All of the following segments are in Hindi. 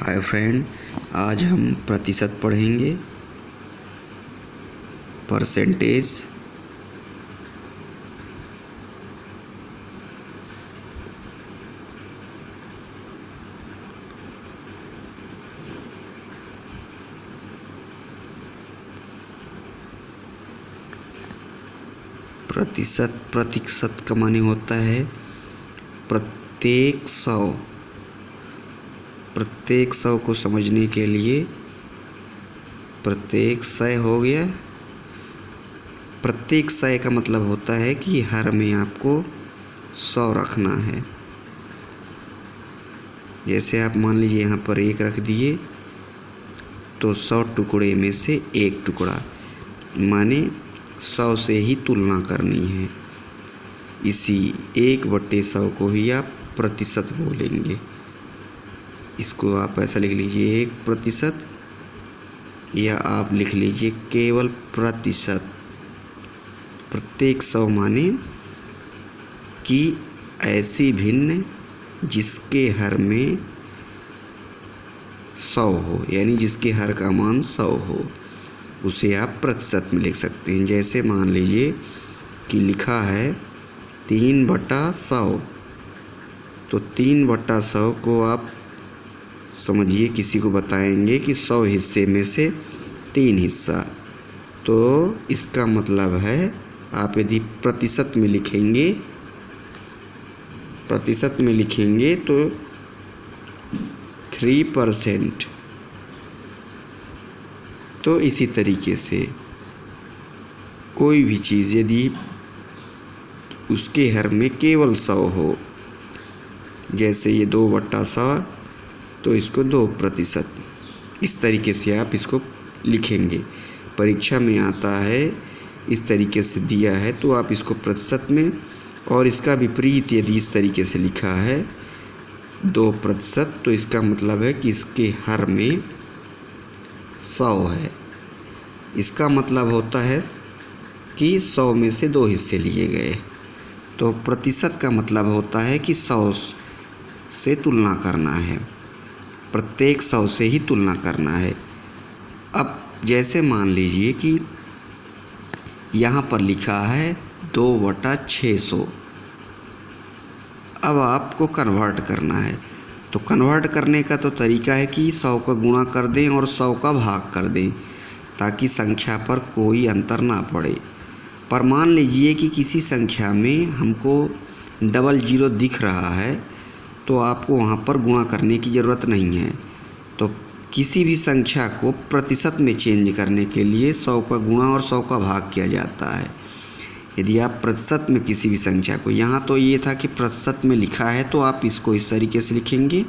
हाय फ्रेंड, आज हम प्रतिशत पढ़ेंगे। परसेंटेज। प्रतिशत का माने होता है प्रत्येक सौ को समझने के लिए प्रत्येक सौ हो गया। प्रत्येक सौ का मतलब होता है कि हर में आपको 100 रखना है। जैसे आप मान लीजिए यहाँ पर 1 रख दिए तो 100 टुकड़े में से 1 टुकड़ा, माने 100 से ही तुलना करनी है। इसी 1/100 को ही आप प्रतिशत बोलेंगे। इसको आप ऐसा लिख लीजिए 1%, या आप लिख लीजिए केवल प्रतिशत। प्रत्येक 100 माने कि ऐसी भिन्न जिसके हर में 100 हो, यानी जिसके हर का मान 100 हो, उसे आप प्रतिशत में लिख सकते हैं। जैसे मान लीजिए कि लिखा है 3/100, तो 3/100 को आप समझिए किसी को बताएंगे कि 100 हिस्से में से 3 हिस्सा, तो इसका मतलब है आप यदि प्रतिशत में लिखेंगे तो 3%। तो इसी तरीके से कोई भी चीज़ यदि उसके हर में केवल 100 हो, जैसे ये 2/100, तो इसको 2%, इस तरीके से आप इसको लिखेंगे। परीक्षा में आता है, इस तरीके से दिया है तो आप इसको प्रतिशत में, और इसका विपरीत यदि इस तरीके से लिखा है 2%, तो इसका मतलब है कि इसके हर में 100 है। इसका मतलब होता है कि 100 में से 2 हिस्से लिए गए। तो प्रतिशत का मतलब होता है कि 100 से तुलना करना है, प्रत्येक 100 से ही तुलना करना है। अब जैसे मान लीजिए कि यहाँ पर लिखा है 2/600। अब आपको कन्वर्ट करना है, तो कन्वर्ट करने का तो तरीका है कि 100 का गुणा कर दें और 100 का भाग कर दें, ताकि संख्या पर कोई अंतर ना पड़े। पर मान लीजिए कि किसी संख्या में हमको 00 दिख रहा है, तो आपको वहाँ पर गुणा करने की ज़रूरत नहीं है। तो किसी भी संख्या को प्रतिशत में चेंज करने के लिए 100 का गुणा और 100 का भाग किया जाता है। यदि आप प्रतिशत में किसी भी संख्या को, यहाँ तो ये था कि प्रतिशत में लिखा है तो आप इसको इस तरीके से लिखेंगे,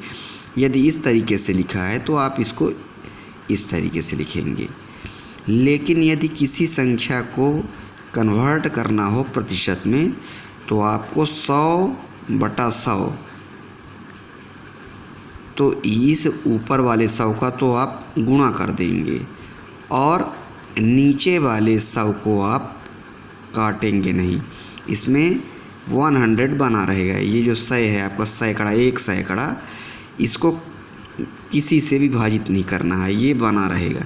यदि इस तरीके से लिखा है तो आप इसको इस तरीके से लिखेंगे। लेकिन यदि किसी संख्या को कन्वर्ट करना हो प्रतिशत में, तो आपको 100/100, तो इस ऊपर वाले 100 का तो आप गुणा कर देंगे और नीचे वाले 100 को आप काटेंगे नहीं। इसमें 100 बना रहेगा। ये जो 100 है आपका सैकड़ा, 1 सैकड़ा, इसको किसी से भी विभाजित नहीं करना है, ये बना रहेगा।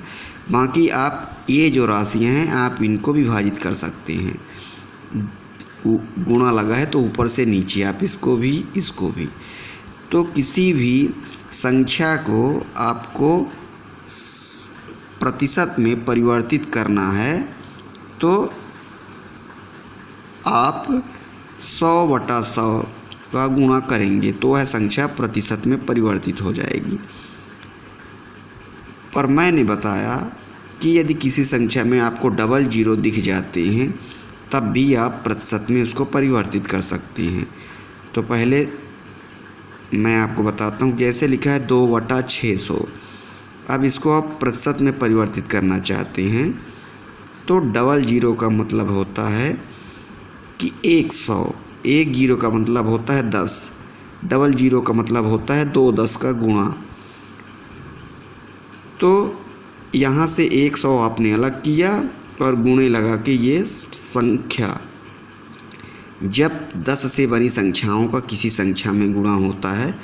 बाकी आप ये जो राशियाँ हैं आप इनको भी विभाजित कर सकते हैं। गुणा लगा है तो ऊपर से नीचे आप इसको भी। तो किसी भी संख्या को आपको प्रतिशत में परिवर्तित करना है तो आप 100/100 का गुणा करेंगे तो वह संख्या प्रतिशत में परिवर्तित हो जाएगी। पर मैंने बताया कि यदि किसी संख्या में आपको 00 दिख जाते हैं तब भी आप प्रतिशत में उसको परिवर्तित कर सकते हैं। तो पहले मैं आपको बताता हूँ। जैसे लिखा है 2/600, अब इसको आप प्रतिशत में परिवर्तित करना चाहते हैं तो 00 का मतलब होता है कि 100, 10 का मतलब होता है 10, 00 का मतलब होता है 2 10 का गुणा। तो यहाँ से 100 आपने अलग किया और गुणे लगा के ये संख्या जब 10 से बनी संख्याओं का किसी संख्या में गुणा होता है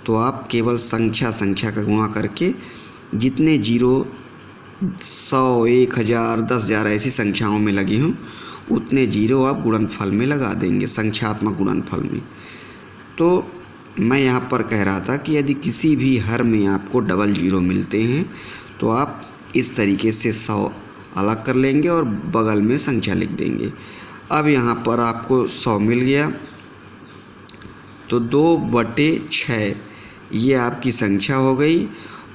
तो आप केवल संख्या का गुणा करके जितने जीरो 100, 1000, 10,000 ऐसी संख्याओं में लगे हों उतने जीरो आप गुणनफल में लगा देंगे, संख्यात्मक गुणनफल में। तो मैं यहाँ पर कह रहा था कि यदि किसी भी हर में आपको डबल जीरो मिलते हैं तो आप इस तरीके से 100 अलग कर लेंगे और बगल में संख्या लिख देंगे। अब यहाँ पर आपको 100 मिल गया तो 2/6 ये आपकी संख्या हो गई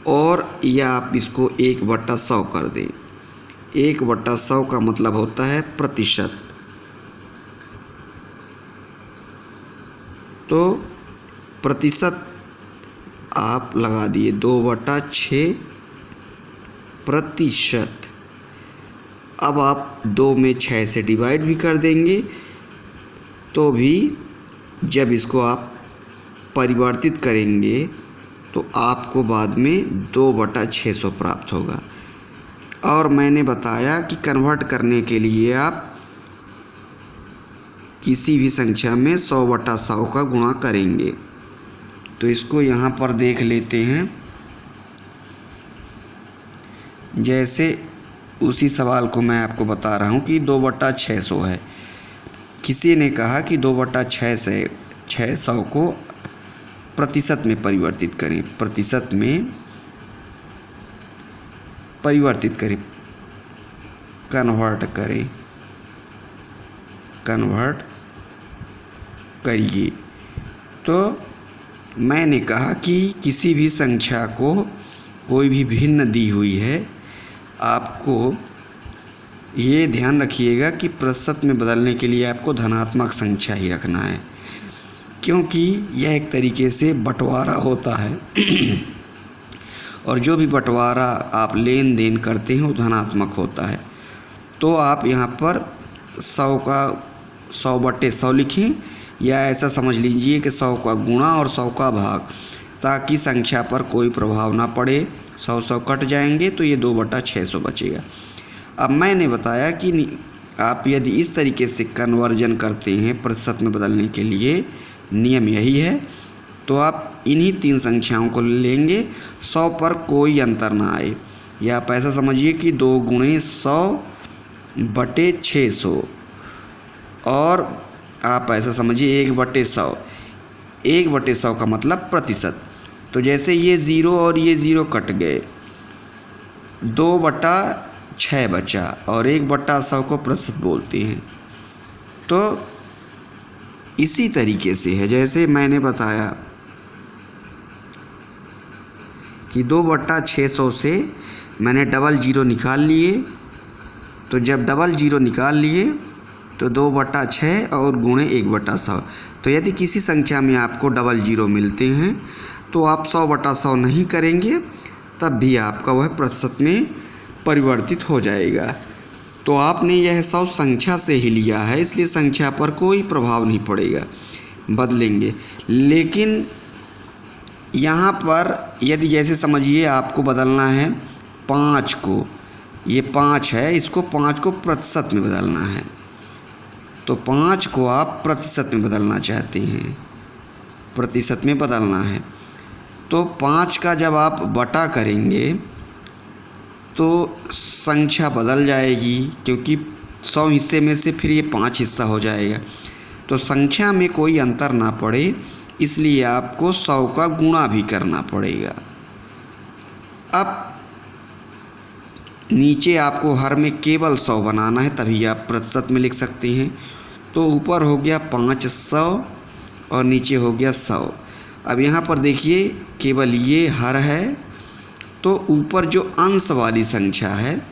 और यह आप इसको 1/100 कर दें। 1/100 का मतलब होता है प्रतिशत। तो प्रतिशत आप लगा दिए 2/6 प्रतिशत। अब आप 2 में 6 से डिवाइड भी कर देंगे तो भी जब इसको आप परिवर्तित करेंगे तो आपको बाद में 2/600 प्राप्त होगा। और मैंने बताया कि कन्वर्ट करने के लिए आप किसी भी संख्या में 100/100 का गुणा करेंगे। तो इसको यहाँ पर देख लेते हैं। जैसे उसी सवाल को मैं आपको बता रहा हूँ कि 2/600 है। किसी ने कहा कि 2/600 को प्रतिशत में परिवर्तित करें, प्रतिशत में परिवर्तित करें, कन्वर्ट करिए। तो मैंने कहा कि किसी भी संख्या को कोई भी भिन्न दी हुई है, आपको ये ध्यान रखिएगा कि प्रतिशत में बदलने के लिए आपको धनात्मक संख्या ही रखना है, क्योंकि यह एक तरीके से बंटवारा होता है और जो भी बंटवारा आप लेन देन करते हैं वो धनात्मक होता है। तो आप यहाँ पर 100 का 100/100 लिखें या ऐसा समझ लीजिए कि 100 का गुणा और 100 का भाग, ताकि संख्या पर कोई प्रभाव ना पड़े। 100 कट जाएंगे तो ये 2/600 बचेगा। अब मैंने बताया कि आप यदि इस तरीके से कन्वर्जन करते हैं प्रतिशत में बदलने के लिए, नियम यही है। तो आप इन्हीं 3 संख्याओं को लेंगे, 100 पर कोई अंतर ना आए, या आप ऐसा समझिए कि 2 × 100/600, और आप ऐसा समझिए 1/100। 1/100 का मतलब प्रतिशत। तो जैसे ये 0 और ये 0 कट गए, 2/6 बचा और 1/100 को प्रतिशत बोलते हैं। तो इसी तरीके से है, जैसे मैंने बताया कि 2/600 से मैंने डबल जीरो निकाल लिए। तो जब डबल जीरो निकाल लिए तो 2/6 और गुणे 1/100। तो यदि किसी संख्या में आपको डबल जीरो मिलते हैं तो आप 100/100 नहीं करेंगे, तब भी आपका वह प्रतिशत में परिवर्तित हो जाएगा। तो आपने यह 100 संख्या से ही लिया है, इसलिए संख्या पर कोई प्रभाव नहीं पड़ेगा, बदलेंगे। लेकिन यहाँ पर यदि जैसे समझिए आपको बदलना है 5 को, ये 5 है, इसको 5 को प्रतिशत में बदलना है। तो 5 को आप प्रतिशत में बदलना चाहते हैं, प्रतिशत में बदलना है। तो 5 का जब आप बटा करेंगे तो संख्या बदल जाएगी, क्योंकि 100 हिस्से में से फिर ये 5 हिस्सा हो जाएगा। तो संख्या में कोई अंतर ना पड़े, इसलिए आपको 100 का गुणा भी करना पड़ेगा। अब नीचे आपको हर में केवल 100 बनाना है, तभी आप प्रतिशत में लिख सकते हैं। तो ऊपर हो गया 500 और नीचे हो गया 100। अब यहाँ पर देखिए केवल ये हर है, तो ऊपर जो अंश वाली संख्या है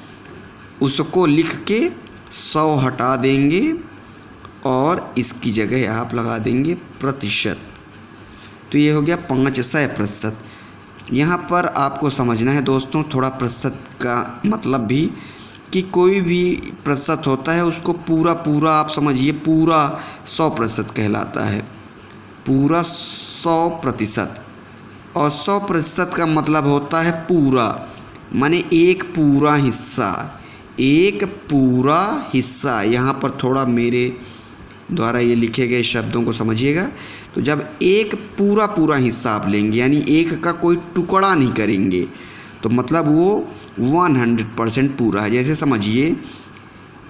उसको लिख के 100 हटा देंगे और इसकी जगह आप लगा देंगे प्रतिशत। तो ये हो गया 500%। यहाँ पर आपको समझना है दोस्तों थोड़ा प्रतिशत का मतलब भी, कि कोई भी प्रतिशत होता है उसको पूरा आप समझिए पूरा 100% कहलाता है, पूरा 100%। और 100% का मतलब होता है पूरा, माने एक पूरा हिस्सा, एक पूरा हिस्सा। यहाँ पर थोड़ा मेरे द्वारा ये लिखे गए शब्दों को समझिएगा। तो जब एक पूरा पूरा हिस्सा आप लेंगे यानी एक का कोई टुकड़ा नहीं करेंगे तो मतलब वो 100% पूरा है। जैसे समझिए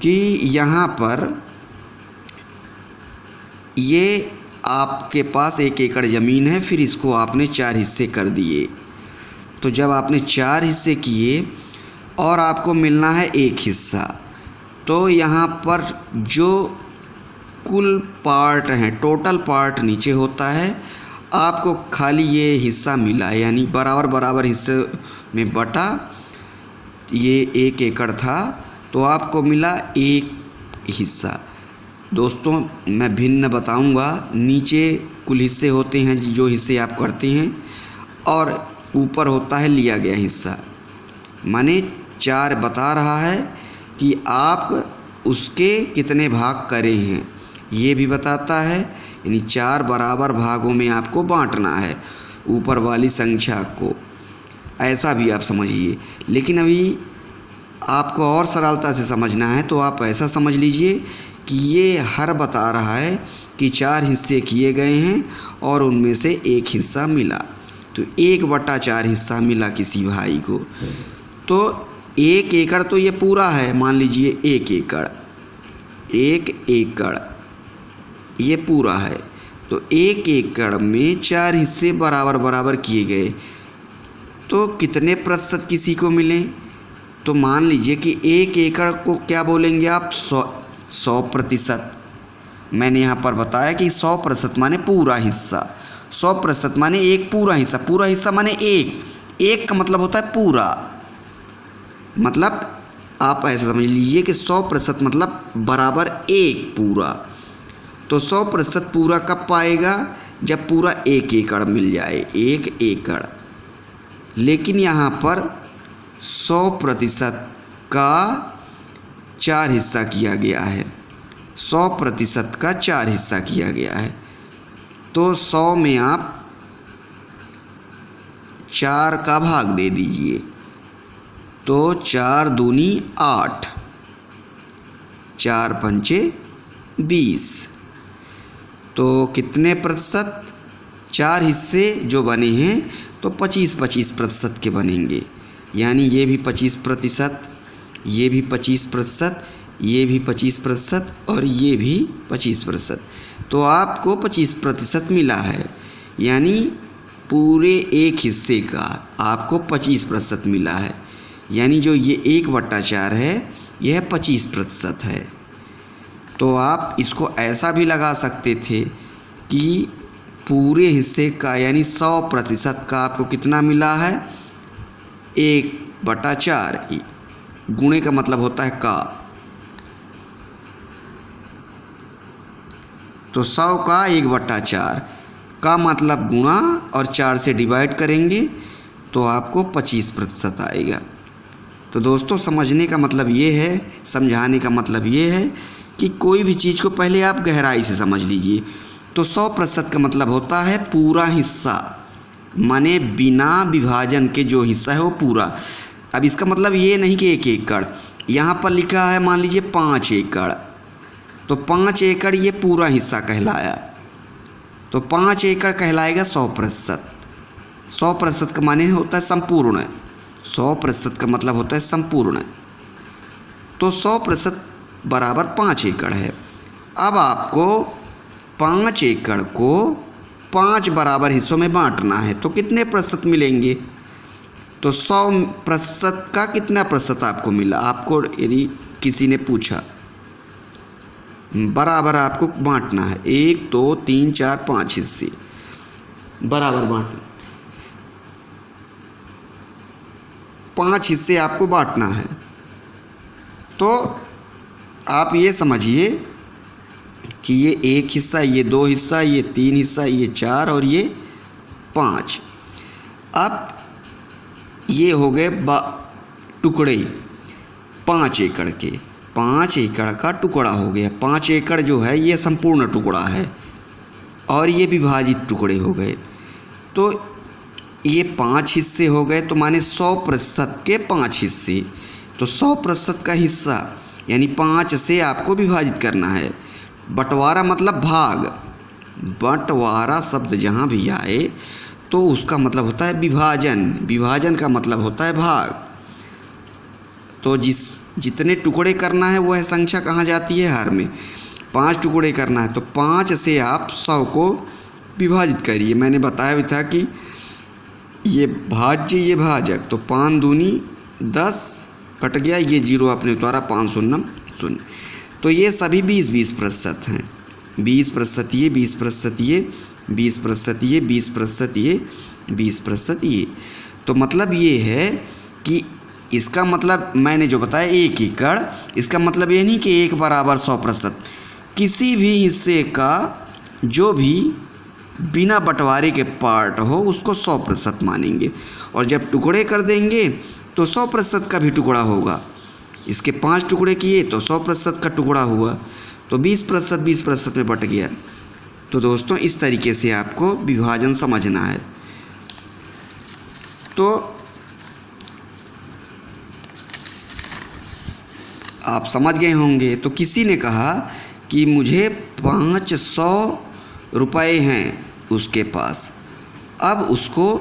कि यहाँ पर ये आपके पास 1 एकड़ ज़मीन है, फिर इसको आपने 4 हिस्से कर दिए। तो जब आपने 4 हिस्से किए और आपको मिलना है 1 हिस्सा, तो यहाँ पर जो कुल पार्ट हैं, टोटल पार्ट नीचे होता है, आपको खाली ये हिस्सा मिला है यानी बराबर बराबर हिस्से में बटा ये 1 एकड़ था तो आपको मिला 1 हिस्सा। दोस्तों मैं भिन्न बताऊंगा, नीचे कुल हिस्से होते हैं जो हिस्से आप करते हैं और ऊपर होता है लिया गया हिस्सा। माने 4 बता रहा है कि आप उसके कितने भाग करे हैं, ये भी बताता है। यानी 4 बराबर भागों में आपको बांटना है ऊपर वाली संख्या को, ऐसा भी आप समझिए। लेकिन अभी आपको और सरलता से समझना है तो आप ऐसा समझ लीजिए कि ये हर बता रहा है कि 4 हिस्से किए गए हैं और उनमें से 1 हिस्सा मिला, तो 1/4 हिस्सा मिला किसी भाई को। तो 1 एकड़ तो ये पूरा है, मान लीजिए 1 एकड़, 1 एकड़ ये पूरा है। तो 1 एकड़ में 4 हिस्से बराबर बराबर किए गए तो कितने प्रतिशत किसी को मिले? तो मान लीजिए कि 1 एकड़ को क्या बोलेंगे आप, 100%। मैंने यहाँ पर बताया कि 100% माने पूरा हिस्सा, 100% माने एक पूरा हिस्सा, पूरा हिस्सा माने एक का मतलब होता है पूरा। मतलब आप ऐसा समझ लीजिए कि 100% मतलब बराबर 1 पूरा। तो 100% पूरा कब पाएगा? जब पूरा 1 एकड़ मिल जाए, 1 एकड़। लेकिन यहाँ पर 100% का 4 हिस्सा किया गया है, 100% का 4 हिस्सा किया गया है। तो 100 में आप 4 का भाग दे दीजिए, तो 4 दूनी 8, 4 पंचे 20। तो कितने प्रतिशत? 4 हिस्से जो बने हैं तो 25% के बनेंगे। यानी ये भी 25%, ये भी 25%, ये भी 25% और ये भी 25%। तो आपको 25% मिला है, यानी पूरे 1 हिस्से का आपको 25% मिला है। यानी जो ये 1/4 है यह 25% है। तो आप इसको ऐसा भी लगा सकते थे कि पूरे हिस्से का यानी 100% का आपको कितना मिला है, 1/4। गुणे का मतलब होता है का, तो 100 का 1/4 का मतलब गुणा और 4 से डिवाइड करेंगे तो आपको 25% आएगा। तो दोस्तों समझने का मतलब ये है, समझाने का मतलब ये है कि कोई भी चीज़ को पहले आप गहराई से समझ लीजिए। तो 100% का मतलब होता है पूरा हिस्सा, माने बिना विभाजन के जो हिस्सा है वो पूरा। अब इसका मतलब ये नहीं कि 1 एकड़, यहाँ पर लिखा है मान लीजिए 5 एकड़, तो 5 एकड़ ये पूरा हिस्सा कहलाया, तो 5 एकड़ कहलाएगा 100%। 100% का माने होता है संपूर्ण, 100% का मतलब होता है संपूर्ण। तो 100% बराबर 5 एकड़ है। अब आपको 5 एकड़ को 5 बराबर हिस्सों में बांटना है, तो कितने प्रतिशत मिलेंगे? तो 100% का कितना प्रतिशत आपको मिला? आपको यदि किसी ने पूछा, बराबर आपको बांटना है, 1 2 3 4 5 हिस्से बराबर बांटना, 5 हिस्से आपको बांटना है। तो आप ये समझिए कि ये 1 हिस्सा, ये 2 हिस्सा, ये 3 हिस्सा, ये 4 और ये 5। अब ये हो गए टुकड़े 5 एकड़ के, 5 एकड़ का टुकड़ा हो गया। 5 एकड़ जो है ये संपूर्ण टुकड़ा है और ये विभाजित टुकड़े हो गए। तो ये 5 हिस्से हो गए, तो माने 100% के 5 हिस्से। तो 100% का हिस्सा यानी 5 से आपको विभाजित करना है, बंटवारा मतलब भाग। बंटवारा शब्द जहाँ भी आए तो उसका मतलब होता है विभाजन। विभाजन का मतलब होता है भाग। तो जितने टुकड़े करना है वह संख्या कहाँ जाती है, हर में। 5 टुकड़े करना है तो 5 से आप 100 को विभाजित करिए। मैंने बताया भी था कि ये भाज्य ये भाजक, तो 5 दूनी 10 कट गया, ये 0 आपने उतारा, 5 शून्य शून्य। तो ये सभी 20-20% हैं। 20% ये, 20% ये, 20% ये, 20% ये, 20% ये। तो मतलब ये है कि इसका मतलब मैंने जो बताया 1 एकड़, इसका मतलब ये नहीं कि 1 बराबर 100%। किसी भी हिस्से का जो भी बिना बंटवारे के पार्ट हो उसको 100% मानेंगे, और जब टुकड़े कर देंगे तो 100% का भी टुकड़ा होगा। इसके 5 टुकड़े किए तो 100% का टुकड़ा हुआ, तो 20% 20% में बट गया। तो दोस्तों इस तरीके से आपको विभाजन समझना है। तो आप समझ गए होंगे। तो किसी ने कहा कि मुझे 500 रुपये हैं उसके पास, अब उसको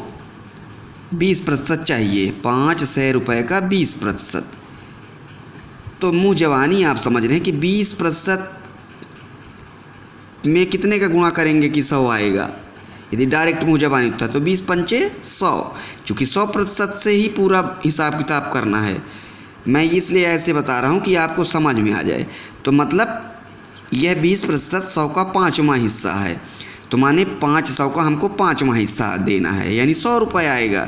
20% चाहिए, 500 रुपये का 20%। तो मुँह जवानी आप समझ रहे हैं कि 20% में कितने का गुणा करेंगे कि 100 आएगा। यदि डायरेक्ट मुँह जवानी होता है तो 20 पंचे 100, चूँकि 100% से ही पूरा हिसाब किताब करना है। मैं इसलिए ऐसे बता रहा हूँ कि आपको समझ में आ जाए। तो मतलब यह 20% 100 का 5वां हिस्सा है, तो माने 500 का हमको 5वां हिस्सा देना है, यानी 100 रुपये आएगा।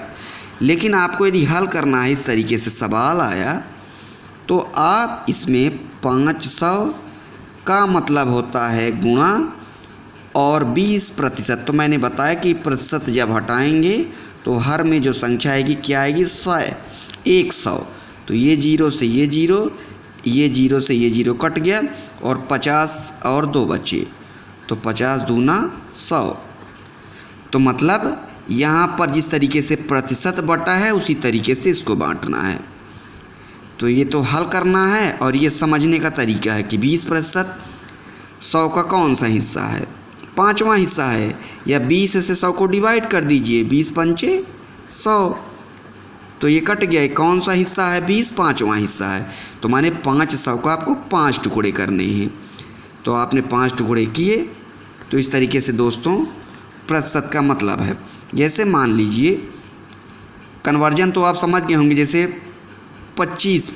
लेकिन आपको यदि हल करना है, इस तरीके से सवाल आया, तो आप इसमें 500 का मतलब होता है गुणा और 20%। तो मैंने बताया कि प्रतिशत जब हटाएंगे तो हर में जो संख्या आएगी क्या आएगी, 100। तो ये 0 से ये 0, ये 0 से ये 0 कट गया, और 50 और 2 बचे, तो 50 दूना 100। तो मतलब यहाँ पर जिस तरीके से प्रतिशत बटा है उसी तरीके से इसको बांटना है। तो ये तो हल करना है, और ये समझने का तरीका है कि 20% 100 का कौन सा हिस्सा है, 5वां हिस्सा है, या 20 से 100 को डिवाइड कर दीजिए, 20 पंचे 100। तो ये कट गया, कौन सा हिस्सा है, 20 5वां हिस्सा है। तो माने 500 को आपको 5 टुकड़े करने हैं, तो आपने 5 टुकड़े किए। तो इस तरीके से दोस्तों प्रतिशत का मतलब है। जैसे मान लीजिए कन्वर्जन तो आप समझ गए होंगे, जैसे 25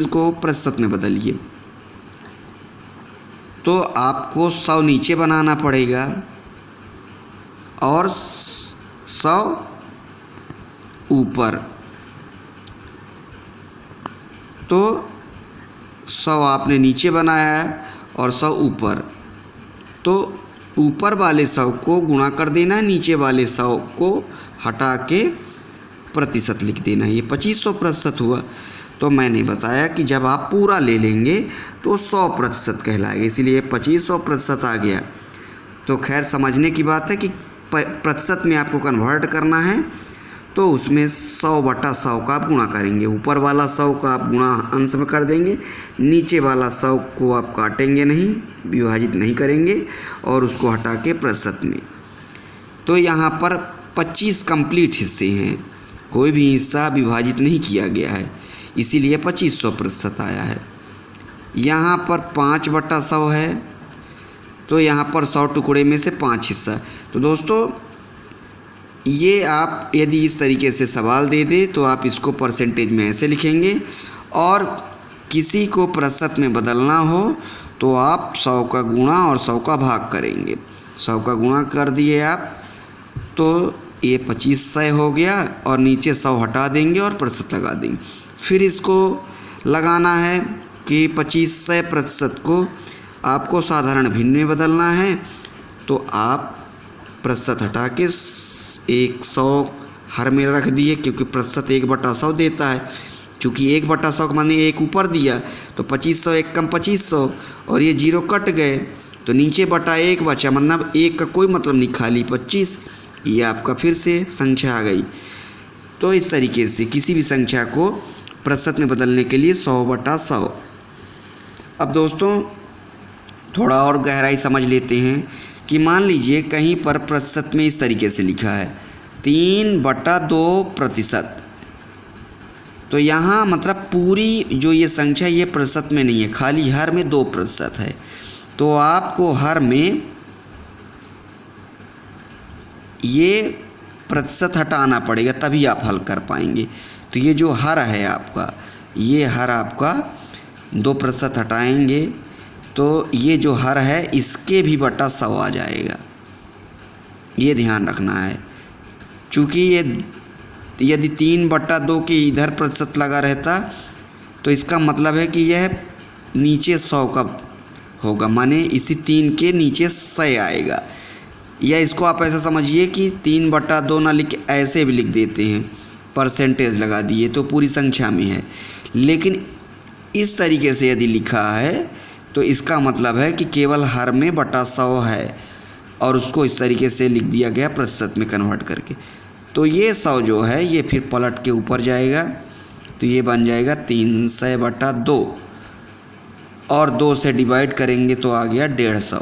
को प्रतिशत में बदलिए, तो आपको 100 नीचे बनाना पड़ेगा और 100 ऊपर। तो 100 आपने नीचे बनाया है और 100 ऊपर, तो ऊपर वाले 100 को गुणा कर देना है, नीचे वाले 100 को हटा के प्रतिशत लिख देना है। ये 2500% हुआ। तो मैंने बताया कि जब आप पूरा ले लेंगे तो 100% कहलाएगा, इसीलिए 2500% आ गया। तो खैर समझने की बात है कि प्रतिशत में आपको कन्वर्ट करना है, तो उसमें 100/100 का आप गुणा करेंगे। ऊपर वाला 100 का आप गुणा अंश में कर देंगे, नीचे वाला 100 को आप काटेंगे नहीं, विभाजित नहीं करेंगे, और उसको हटा के प्रतिशत में। तो यहाँ पर 25 कंप्लीट हिस्से हैं, कोई भी हिस्सा विभाजित नहीं किया गया है, इसीलिए 2500% आया है। यहाँ पर 5/100 है, तो यहाँ पर 100 टुकड़े में से 5 हिस्सा। तो दोस्तों ये आप यदि इस तरीके से सवाल दे दे तो आप इसको परसेंटेज में ऐसे लिखेंगे, और किसी को प्रतिशत में बदलना हो तो आप 100 का गुणा और 100 का भाग करेंगे। 100 का गुणा कर दिए आप, तो ये 2500 हो गया, और नीचे 100 हटा देंगे और प्रतिशत लगा देंगे। फिर इसको लगाना है कि 2500% को आपको साधारण भिन्न में बदलना है, तो आप प्रतिशत हटा के 100 हर में रख दिए, क्योंकि प्रतिशत 1/100 देता है। चूँकि 1/100 का माने 1 ऊपर दिया, तो 2500 1 कम 2500, और ये 0 कट गए, तो नीचे बटा 1 बचा, मतलब 1 का कोई मतलब नहीं, खाली 25। ये आपका फिर से संख्या आ गई। तो इस तरीके से किसी भी संख्या को प्रतिशत में बदलने के लिए 100/100। अब दोस्तों थोड़ा और गहराई समझ लेते हैं कि मान लीजिए कहीं पर प्रतिशत में इस तरीके से लिखा है 3/2%। तो यहाँ मतलब पूरी जो ये संख्या ये प्रतिशत में नहीं है, खाली हर में 2% है। तो आपको हर में ये प्रतिशत हटाना पड़ेगा, तभी आप हल कर पाएंगे। तो ये जो हर है आपका, ये हर आपका 2% हटाएंगे तो ये जो हर है इसके भी बटा 100 आ जाएगा। ये ध्यान रखना है, चूँकि ये यदि 3/2 के इधर प्रतिशत लगा रहता तो इसका मतलब है कि यह नीचे 100 का होगा, माने इसी 3 के नीचे 100 आएगा। या इसको आप ऐसा समझिए कि 3/2 ना लिख के ऐसे भी लिख देते हैं, परसेंटेज लगा दिए तो पूरी संख्या में है। लेकिन इस तरीके से यदि लिखा है तो इसका मतलब है कि केवल हर में बटा 100 है और उसको इस तरीके से लिख दिया गया प्रतिशत में कन्वर्ट करके। तो ये 100 जो है ये फिर पलट के ऊपर जाएगा, तो ये बन जाएगा 300/2 और 2 से डिवाइड करेंगे तो आ गया 150।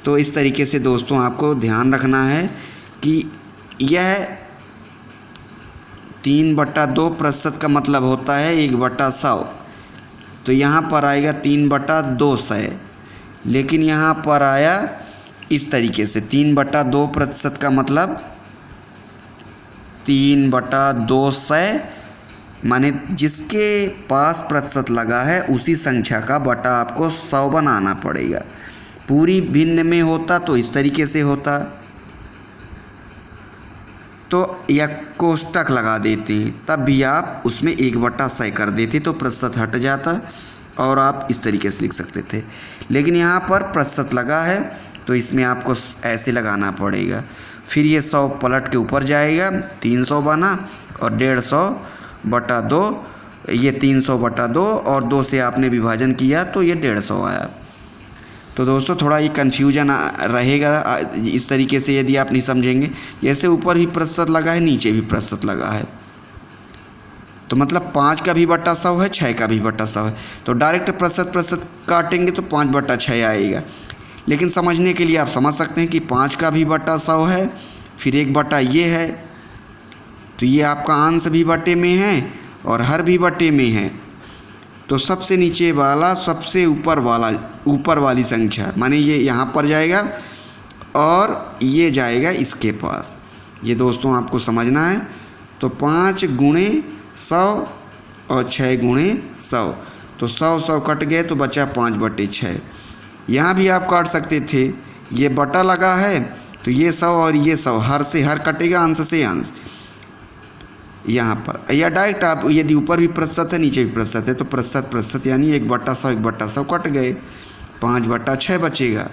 तो इस तरीके से दोस्तों आपको ध्यान रखना है कि यह 3/2% का मतलब होता है 1/100। तो यहाँ पर आएगा 3/200, लेकिन यहाँ पर आया इस तरीके से 3/2% का मतलब 3/200, माने जिसके पास प्रतिशत लगा है उसी संख्या का बटा आपको 100 बनाना पड़ेगा। पूरी भिन्न में होता तो इस तरीके से होता, तो या कोष्टक लगा देते हैं तब भी आप उसमें 1/100 कर देते तो प्रतिशत हट जाता और आप इस तरीके से लिख सकते थे। लेकिन यहाँ पर प्रतिशत लगा है तो इसमें आपको ऐसे लगाना पड़ेगा। फिर ये 100 पलट के ऊपर जाएगा, 300 बना और 150/2, ये 300/2 और 2 से आपने विभाजन किया तो ये 150 आया। तो दोस्तों थोड़ा ये कन्फ्यूजन रहेगा इस तरीके से यदि आप नहीं समझेंगे। जैसे ऊपर भी प्रतिशत लगा है, नीचे भी प्रतिशत लगा है, तो मतलब 5 का भी बटा 100 है, 6 का भी बटा 100 है। तो डायरेक्ट प्रतिशत काटेंगे तो 5/6 आएगा। लेकिन समझने के लिए आप समझ सकते हैं कि 5 का भी बटा 100 है, फिर 1 बटा ये है, तो ये आपका अंश भी बटे में है और हर भी बटे में है। तो सबसे नीचे वाला सबसे ऊपर वाली संख्या, माने ये यहाँ पर जाएगा और ये जाएगा इसके पास। ये दोस्तों आपको समझना है। तो 5 गुणे 100 और 6 गुणे 100, तो 100 कट गए तो बचा 5/6। यहाँ भी आप काट सकते थे, ये बटा लगा है तो ये 100 और ये 100, हर से हर कटेगा, अंश से अंश यहाँ पर। या डायरेक्ट आप यदि ऊपर भी प्रतिशत है नीचे भी प्रतिशत है तो प्रतिशत यानी 1/100 1/100 कट गए, 5/6 बचेगा।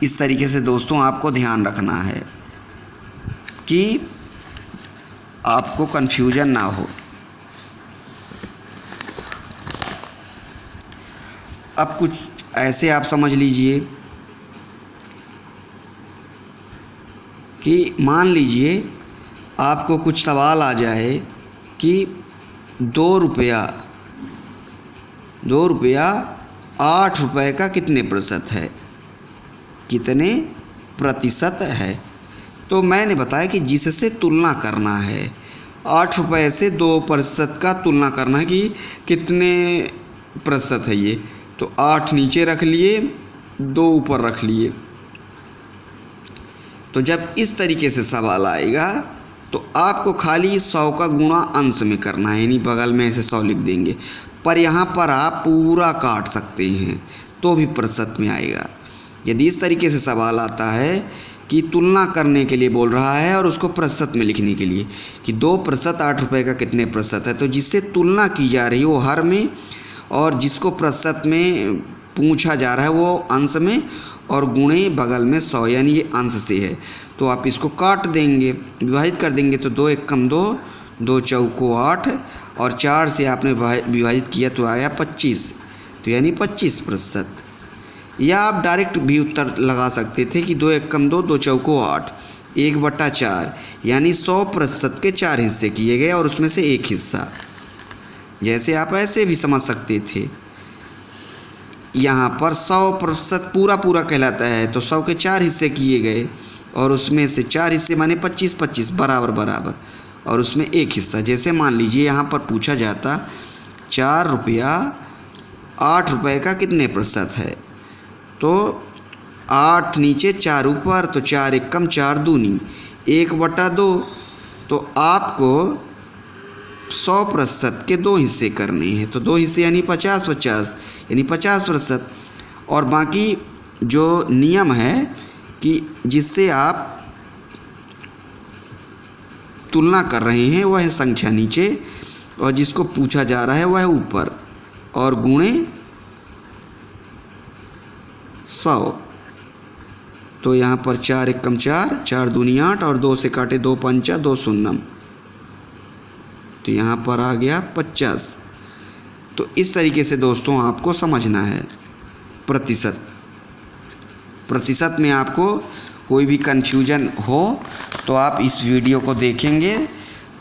इस तरीके से दोस्तों आपको ध्यान रखना है कि आपको कन्फ्यूजन ना हो। अब कुछ ऐसे आप समझ लीजिए कि मान लीजिए आपको कुछ सवाल आ जाए कि 2 रुपया 8 रुपये का कितने प्रतिशत है, कितने प्रतिशत है। तो मैंने बताया कि जिससे तुलना करना है, 8 रुपये से 2% का तुलना करना है कि कितने प्रतिशत है ये। तो 8 नीचे रख लिए, 2 ऊपर रख लिए। तो जब इस तरीके से सवाल आएगा तो आपको खाली 100 का गुणा अंश में करना है, यानी बगल में ऐसे 100 लिख देंगे। पर यहाँ पर आप पूरा काट सकते हैं तो भी प्रतिशत में आएगा। यदि इस तरीके से सवाल आता है कि तुलना करने के लिए बोल रहा है और उसको प्रतिशत में लिखने के लिए कि 2% 8 रुपये का कितने प्रतिशत है, तो जिससे तुलना की जा रही है वो हर में और जिसको प्रतिशत में पूछा जा रहा है वो अंश में और गुणे बगल में 100, यानी ये अंश से है। तो आप इसको काट देंगे, विभाजित कर देंगे तो 2 एकम 2, 2 चौको 8 और 4 से आपने विभाजित किया तो आया 25, तो यानी 25%। या आप डायरेक्ट भी उत्तर लगा सकते थे कि 2 एकम 2, 2 चौको 8, 1/4, यानी 100% के 4 हिस्से किए गए और उसमें से 1 हिस्सा। जैसे आप ऐसे भी समझ सकते थे। यहाँ पर 100% पूरा पूरा कहलाता है, तो 100 के 4 हिस्से किए गए और उसमें से 4 हिस्से माने 25-25 बराबर बराबर, और उसमें 1 हिस्सा। जैसे मान लीजिए यहाँ पर पूछा जाता 4 रुपया 8 रुपये का कितने प्रतिशत है, तो 8 नीचे 4 ऊपर, तो 4 एकम 4 दूनी 1/2, तो आपको 100% के 2 हिस्से करने हैं, तो 2 हिस्से यानी 50-50 यानी 50%। और बाकी जो नियम है कि जिससे आप तुलना कर रहे हैं वह संख्या नीचे और जिसको पूछा जा रहा है वह ऊपर, और गुणे 100। तो यहाँ पर 4 एकम 4, 4 दूनी 8 और 2 से काटे 2 पंचा 2 शून्यम, तो यहाँ पर आ गया 50। तो इस तरीके से दोस्तों आपको समझना है प्रतिशत। प्रतिशत में आपको कोई भी कन्फ्यूजन हो तो आप इस वीडियो को देखेंगे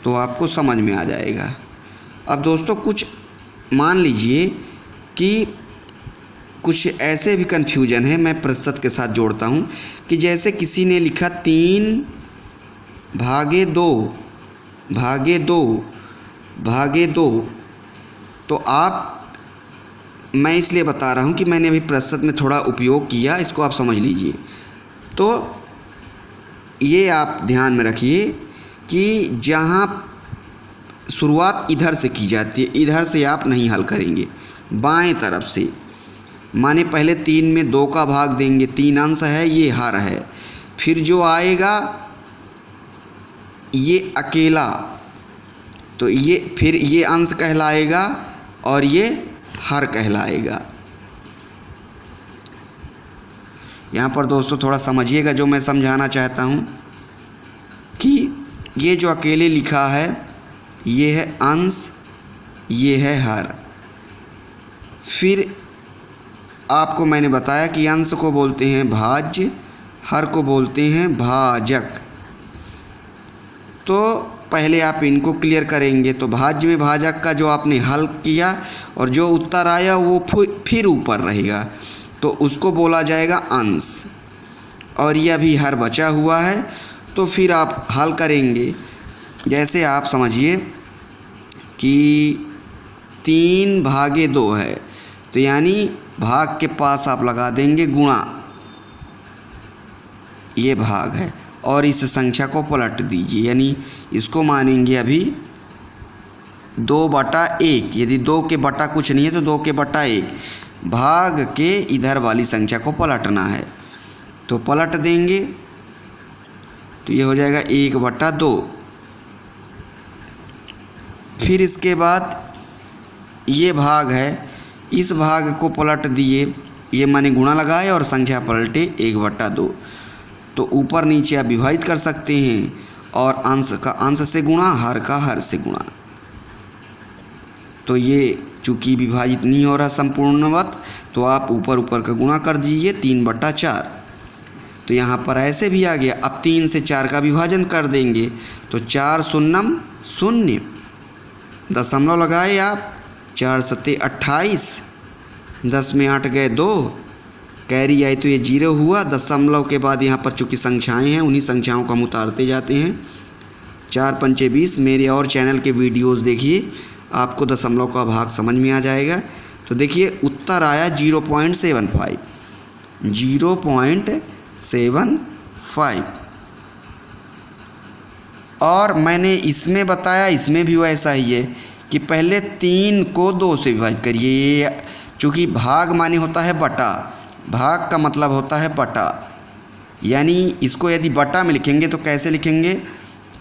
तो आपको समझ में आ जाएगा। अब दोस्तों कुछ मान लीजिए कि कुछ ऐसे भी कन्फ्यूजन है, मैं प्रतिशत के साथ जोड़ता हूँ कि जैसे किसी ने लिखा 3/2 तो आप, मैं इसलिए बता रहा हूँ कि मैंने अभी प्रतिशत में थोड़ा उपयोग किया, इसको आप समझ लीजिए। तो ये आप ध्यान में रखिए कि जहाँ शुरुआत इधर से की जाती है, इधर से आप नहीं हल करेंगे, बाएं तरफ से। माने पहले 3 में 2 का भाग देंगे, 3 अंश है, ये हर है, फिर जो आएगा ये अकेला, तो ये फिर ये अंश कहलाएगा और ये हर कहलाएगा। यहाँ पर दोस्तों थोड़ा समझिएगा जो मैं समझाना चाहता हूँ कि ये जो अकेले लिखा है ये है अंश, ये है हर। फिर आपको मैंने बताया कि अंश को बोलते हैं भाज्य, हर को बोलते हैं भाजक। तो पहले आप इनको क्लियर करेंगे, तो भाज्य में भाजक का जो आपने हल किया और जो उत्तर आया वो फिर ऊपर रहेगा, तो उसको बोला जाएगा अंश। और यह भी हर बचा हुआ है, तो फिर आप हल करेंगे। जैसे आप समझिए कि 3/2 है, तो यानी भाग के पास आप लगा देंगे गुणा, ये भाग है, और इस संख्या को पलट दीजिए, यानी इसको मानेंगे अभी 2/1। यदि 2 के बटा कुछ नहीं है तो 2 के बटा 1, भाग के इधर वाली संख्या को पलटना है, तो पलट देंगे, तो ये हो जाएगा 1/2। फिर इसके बाद ये भाग है, इस भाग को पलट दिए, ये माने गुणा लगाए और संख्या पलटे 1/2, तो ऊपर नीचे आप विभाजित कर सकते हैं, और अंश का अंश से गुणा, हर का हर से गुणा। तो ये चूँकि विभाजित नहीं हो रहा संपूर्णवत, तो आप ऊपर ऊपर का गुणा कर दीजिए 3/4। तो यहाँ पर ऐसे भी आ गया। अब 3 से 4 का विभाजन कर देंगे, तो 4 शून्यम 0, दशमलव लगाए आप, 4 सत्ते 28, 10 में 8 गए 2, कैरी आई तो ये 0 हुआ। दशमलव के बाद यहाँ पर चूँकि संख्याएं हैं, उन्हीं संख्याओं को हम उतारते जाते हैं। 4 पंचे 20। मेरे और चैनल के वीडियोस देखिए, आपको दशमलव का भाग समझ में आ जाएगा। तो देखिए उत्तर आया 0.75, 0.75। और मैंने इसमें बताया, इसमें भी वैसा ही है कि पहले 3 को 2 से विभाजित करिए। चूँकि भाग माने होता है बटा, भाग का मतलब होता है बटा, यानी इसको यदि बटा में लिखेंगे तो कैसे लिखेंगे,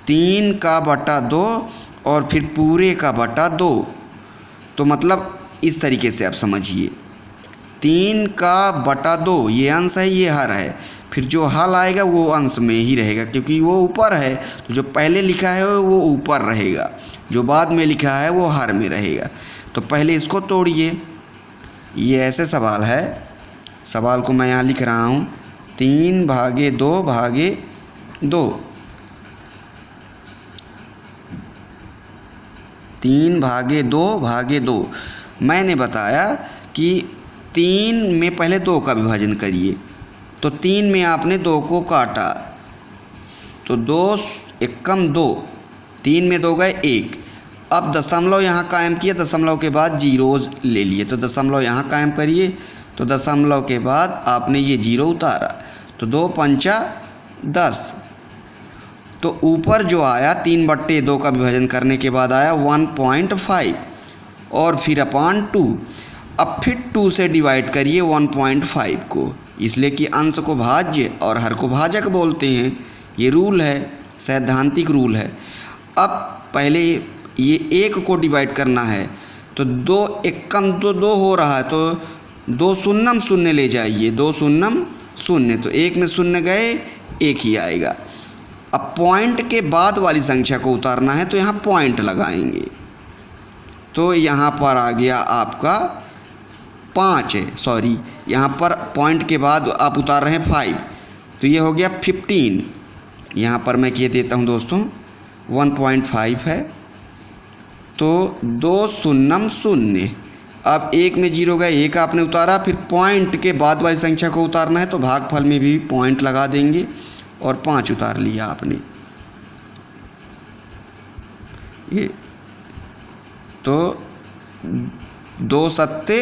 3/2 और फिर पूरे का बटा 2। तो मतलब इस तरीके से आप समझिए, 3/2 ये अंश है, ये हर है, फिर जो हल आएगा वो अंश में ही रहेगा क्योंकि वो ऊपर है, तो जो पहले लिखा है वो ऊपर रहेगा, जो बाद में लिखा है वो हर में रहेगा। तो पहले इसको तोड़िए। ये ऐसे सवाल है, सवाल को मैं यहाँ लिख रहा हूँ 3/2/2, 3/2/2। मैंने बताया कि 3 में पहले 2 का विभाजन करिए, तो 3 में आपने 2 को काटा तो 2 एकम 2, 3 में 2 गए 1। अब दशमलव यहाँ कायम किया, दशमलव के बाद जीरोज़ ले लिए, तो दशमलव यहाँ कायम करिए, तो दशमलव के बाद आपने ये जीरो उतारा, तो 2 पंचा 10। तो ऊपर जो आया 3/2 का विभाजन करने के बाद आया 1.5 और फिर अपान 2। अब फिर 2 से डिवाइड करिए 1.5 को, इसलिए कि अंश को भाज्य और हर को भाजक बोलते हैं। ये रूल है, सैद्धांतिक रूल है। अब पहले ये 1 को डिवाइड करना है, तो 2 एकम तो 2 हो रहा है, तो 2 शून्यम शून्य ले जाइए, 2 शून्यम शून्य, तो 1 में शून्य गए 1 ही आएगा। अब पॉइंट के बाद वाली संख्या को उतारना है, तो यहाँ पॉइंट लगाएंगे, तो यहाँ पर आ गया आपका 5 है, सॉरी यहाँ पर पॉइंट के बाद आप उतार रहे हैं 5, तो ये हो गया 15। यहाँ पर मैं कह देता हूँ दोस्तों 1.5 है, तो 2 शून्यम शून्य। अब 1 में 0 गए 1 आपने उतारा, फिर पॉइंट के बाद वाली संख्या को उतारना है, तो भागफल में भी पॉइंट लगा देंगे और 5 उतार लिया आपने। ये तो 2 सत्ते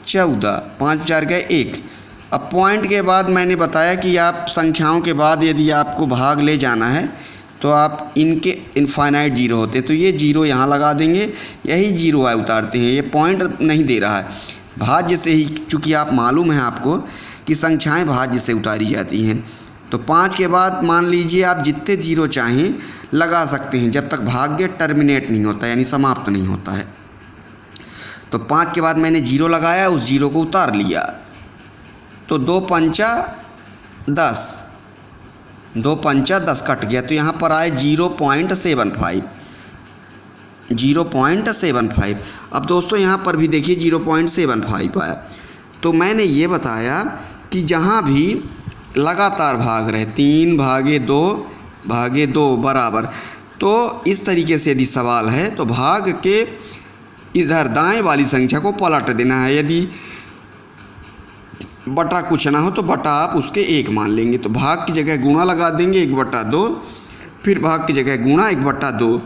14, 5 4 गए 1। अब पॉइंट के बाद मैंने बताया कि आप संख्याओं के बाद यदि आपको भाग ले जाना है, तो आप इनके इनफाइनाइट जीरो होते हैं, तो ये जीरो यहाँ लगा देंगे, यही जीरो है उतारते हैं, ये पॉइंट नहीं दे रहा है। भाज्य से ही, चूँकि आप मालूम है आपको कि संख्याएं भाज्य से उतारी जाती हैं, तो 5 के बाद मान लीजिए आप जितने जीरो चाहें लगा सकते हैं, जब तक भाग्य टर्मिनेट नहीं होता, यानी समाप्त नहीं होता है। तो 5 के बाद मैंने जीरो लगाया, उस जीरो को उतार लिया, तो 2 पंचा 10, 2 पंचा 10 कट गया, तो यहाँ पर आए 0.75, 0.75। अब दोस्तों यहाँ पर भी देखिए 0.75 आया। तो मैंने ये बताया कि जहाँ भी लगातार भाग रहे 3 भागे 2 बराबर, तो इस तरीके से यदि सवाल है तो भाग के इधर दाएं वाली संख्या को पलट देना है। यदि बटा कुछ ना हो तो बटा आप उसके 1 मान लेंगे, तो भाग की जगह गुणा लगा देंगे 1/2, फिर भाग की जगह गुणा 1/2,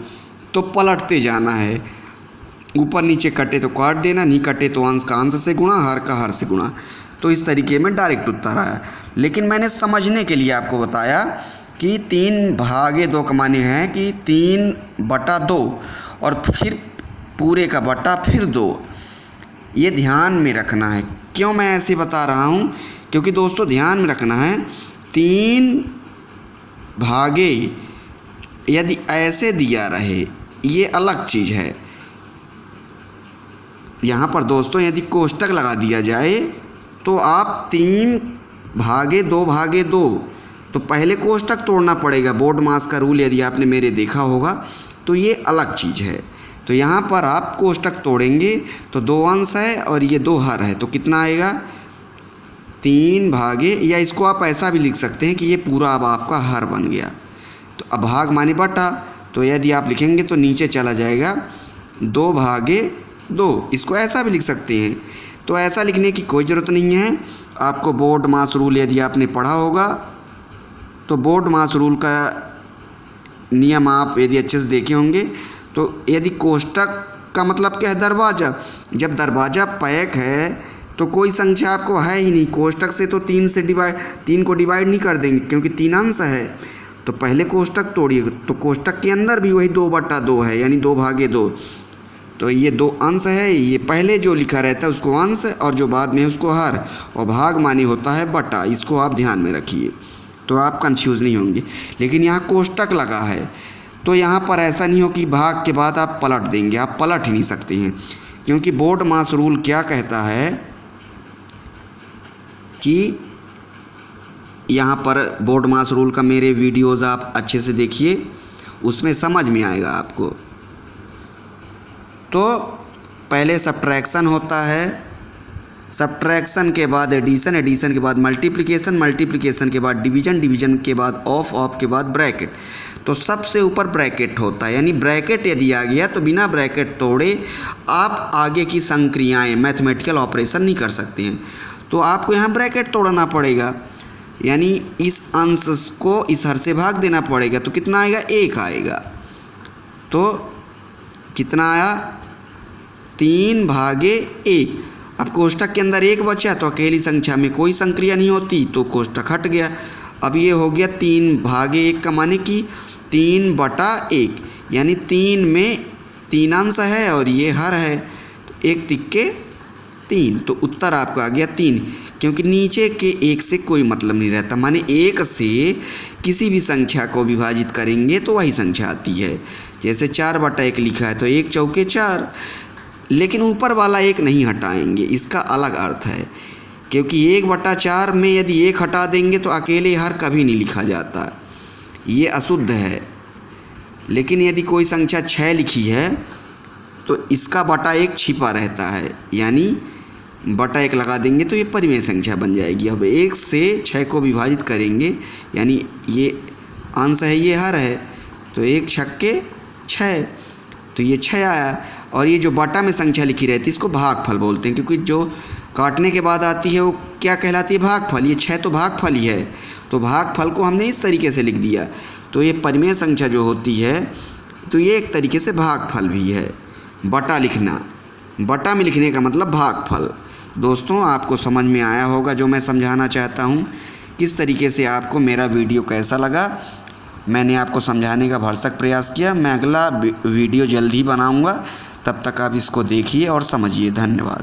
तो पलटते जाना है। ऊपर नीचे कटे तो काट देना, नहीं कटे तो अंश का अंश से गुणा, हर का हर से गुणा। तो इस तरीके में डायरेक्ट उत्तर आया। लेकिन मैंने समझने के लिए आपको बताया कि 3 भागे 2 का माने हैं कि 3/2 और फिर पूरे का बटा फिर 2। ये ध्यान में रखना है। क्यों मैं ऐसे बता रहा हूँ? क्योंकि दोस्तों ध्यान में रखना है, 3 भागे यदि ऐसे दिया रहे ये अलग चीज़ है। यहाँ पर दोस्तों यदि कोष्टक लगा दिया जाए तो आप 3 भागे 2, तो पहले कोष्टक तोड़ना पड़ेगा। बोर्ड मास का रूल यदि आपने मेरे देखा होगा तो ये अलग चीज़ है। तो यहाँ पर आप कोष्टक तोड़ेंगे तो 2 अंश है और ये 2 हर है, तो कितना आएगा 3 भागे, या इसको आप ऐसा भी लिख सकते हैं कि ये पूरा अब आपका हर बन गया। तो अब भाग माने बटा, तो यदि आप लिखेंगे तो नीचे चला जाएगा 2 भागे 2, इसको ऐसा भी लिख सकते हैं। तो ऐसा लिखने की कोई ज़रूरत नहीं है। आपको बोर्ड मास रूल यदि आपने पढ़ा होगा तो बोर्ड मास रूल का नियम आप यदि अच्छे से देखे होंगे, तो यदि कोष्टक का मतलब क्या है, दरवाज़ा। जब दरवाज़ा पैक है तो कोई संख्या आपको है ही नहीं, कोष्टक से तो 3 को डिवाइड नहीं कर देंगे क्योंकि 3 अंश है। तो पहले कोष्टक तोड़िए, तो कोष्टक के अंदर भी वही 2/2 है, यानी 2 भागे 2। तो ये 2 अंश है, ये पहले जो लिखा रहता है उसको अंश और जो बाद में उसको हर, और भाग मानी होता है बटा। इसको आप ध्यान में रखिए तो आप कंफ्यूज नहीं होंगे। लेकिन यहाँ कोष्टक लगा है तो यहाँ पर ऐसा नहीं हो कि भाग के बाद आप पलट देंगे, आप पलट ही नहीं सकते हैं। क्योंकि बोर्ड मास रूल क्या कहता है कि यहाँ पर बोर्ड मास रूल का मेरे वीडियोज़ आप अच्छे से देखिए, उसमें समझ में आएगा आपको। तो पहले सब्ट्रैक्शन होता है, सब्ट्रैक्शन के बाद एडिशन, एडिशन के बाद मल्टीप्लिकेशन, मल्टीप्लिकेशन के बाद डिवीजन, डिवीजन के बाद ऑफ, ऑफ के बाद ब्रैकेट। तो सबसे ऊपर ब्रैकेट होता है, यानी ब्रैकेट यदि आ गया तो बिना ब्रैकेट तोड़े आप आगे की संक्रियाएं, मैथमेटिकल ऑपरेशन नहीं कर सकते हैं। तो आपको यहाँ ब्रैकेट तोड़ना पड़ेगा, यानी इस अंश को इस हर से भाग देना पड़ेगा। तो कितना आएगा? 1 आएगा। तो कितना आया? 3/1। अब कोष्ठक के अंदर 1 बचा तो अकेली संख्या में कोई संक्रिया नहीं होती, तो कोष्ठक हट गया। अब ये हो गया 3/1 का माने कि 3/1, यानी 3 में 3 अंश है और ये हर है, तो 1 तिक्के 3। तो उत्तर आपका आ गया 3, क्योंकि नीचे के 1 से कोई मतलब नहीं रहता, माने 1 से किसी भी संख्या को विभाजित करेंगे तो वही संख्या आती है। जैसे 4/1 लिखा है तो 1 चौके 4, लेकिन ऊपर वाला 1 नहीं हटाएंगे, इसका अलग अर्थ है, क्योंकि 1/4 में यदि 1 हटा देंगे तो अकेले हर कभी नहीं लिखा जाता, ये अशुद्ध है। लेकिन यदि कोई संख्या 6 लिखी है तो इसका बटा 1 छिपा रहता है, यानी बटा 1 लगा देंगे तो ये परिमेय संख्या बन जाएगी। अब 1 से 6 को विभाजित करेंगे, यानी ये अंश है, ये हर है, तो 1 छक्के 6, तो ये 6 आया। और ये जो बटा में संख्या लिखी रहती है इसको भागफल बोलते हैं, क्योंकि जो काटने के बाद आती है वो क्या कहलाती है? भागफल। ये 6 तो भागफल ही है, तो भागफल को हमने इस तरीके से लिख दिया। तो ये परिमेय संख्या जो होती है तो ये एक तरीके से भागफल भी है। बटा लिखना, बटा में लिखने का मतलब भागफल। दोस्तों, आपको समझ में आया होगा जो मैं समझाना चाहता हूँ। किस तरीके से आपको मेरा वीडियो कैसा लगा, मैंने आपको समझाने का भरसक प्रयास किया। मैं अगला वीडियो जल्द ही बनाऊँगा, तब तक आप इसको देखिए और समझिए। धन्यवाद।